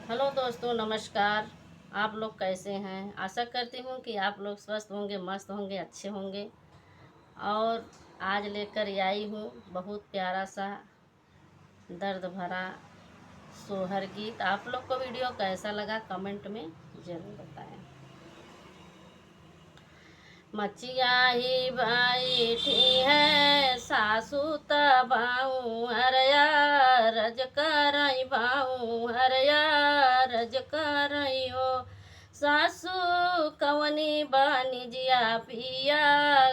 Hello दोस्तों, नमस्कार। आप लोग कैसे हैं? आशा करती हूँ कि आप लोग स्वस्थ होंगे, मस्त होंगे, अच्छे होंगे। और आज लेकर आई हूँ बहुत प्यारा सा दर्द भरा सोहर गीत। आप लोग को वीडियो कैसा लगा कमेंट में ज़रूर बताएं। मचिया ही बैठी है सासू तबाऊ हरया रज करई बाऊ हरया रज करई हो। सासू कवनी बानी जिया पिया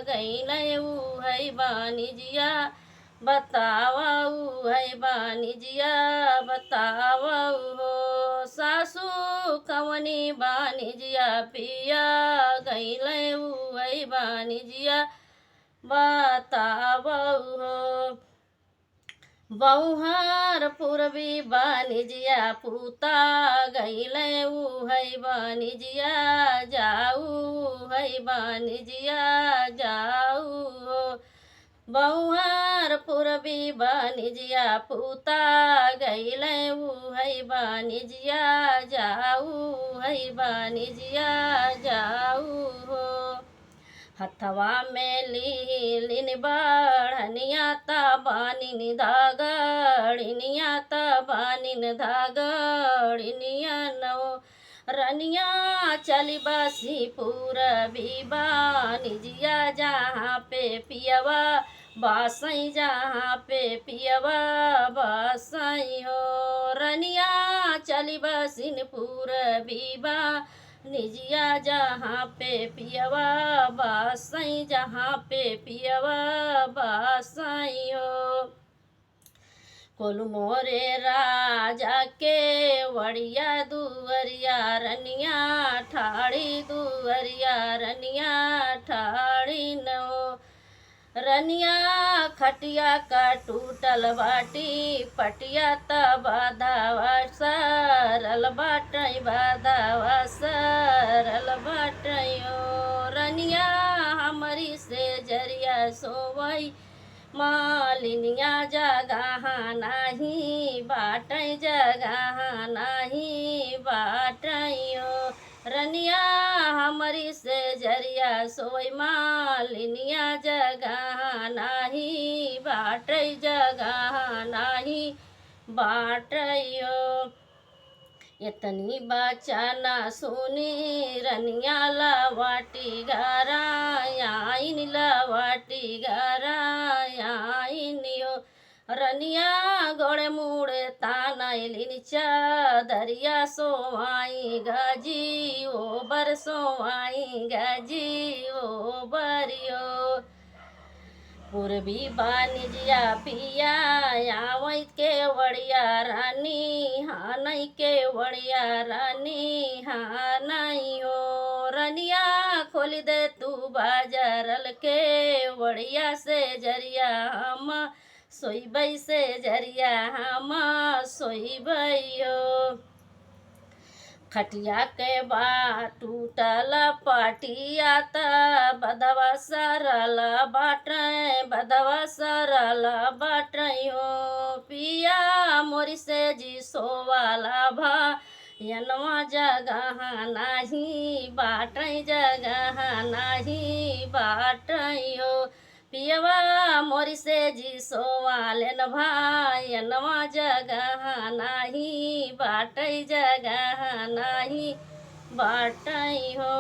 गई नऊ है बानी जिया बतावाऊ है बानी जिया बतावाऊ हो। सासू कवनी बानी जिया पिया गई नऊ है बानी जिया बतावाऊ हो। बौहार पूर्वी बानिजिया पूता गईले ऊ है बानिजिया जाऊ है बानिजिया जाऊ हो। बौहार पूर्वी बानिजिया पूता गईले ऊ है बानिजिया जाऊ है बानिजिया जाऊ हो। हथवा में लीलिन बढ़निया बानिन धागड़िनिया बानिन धागड़िनिया नो रनिया चली बसी पूरबी बानिजिया जहाँ पे पियवा बासई जहाँ पे पियवा बासई हो। रनिया चली बसिन पूरबी बा निजिया जहाँ पे पियवा बासई जहाँ पे पियवा बासई हो। कोल मोरे राजा के वड़िया दुवरिया रनिया ठाड़ी दुवरिया रनिया ठाड़ी नो। रनिया खटिया का टूटल बाटी पटिया बाधावा सरल बाटई बाधावा सरल बाटयो। रनिया हमारी से जरिया सोवई मालिनिया जगह नहीं बाटई जगह नहीं बाटयो। रनिया हमारी से जरिया सोई मालिनिया जगह नाही बाटई जगह नाही बाटयो। इतनी बचना सुनी रनिया लवाटी गरायाइन लवाटी गरायाइन यो। रनिया गोड़े मुड़े तानैलिन चादरिया सोवाई गजी ओ बर सोवाई गजी ओ बरियो। पूर्वी बानिजिया पिया आवई के वड़िया रानी हाँ नहीं के वड़िया रानी हाँ नहीं हो। रनिया खोल दे तू बाजरल के वड़िया से जरिया हम सोई बई से जरिया हम सोई बइयो। खटिया के बा टूटल पाटिया बदवा सरल बाटै बदवा सरल बाटयो। पिया मोरी से जी सोवाला भा यनवा जगह नाही बाटै जगह नाही बाटयो। पियवा मोरी से जी सोवालेन भायनवा जगह नाही बाटई जगह नाही बाटई हो।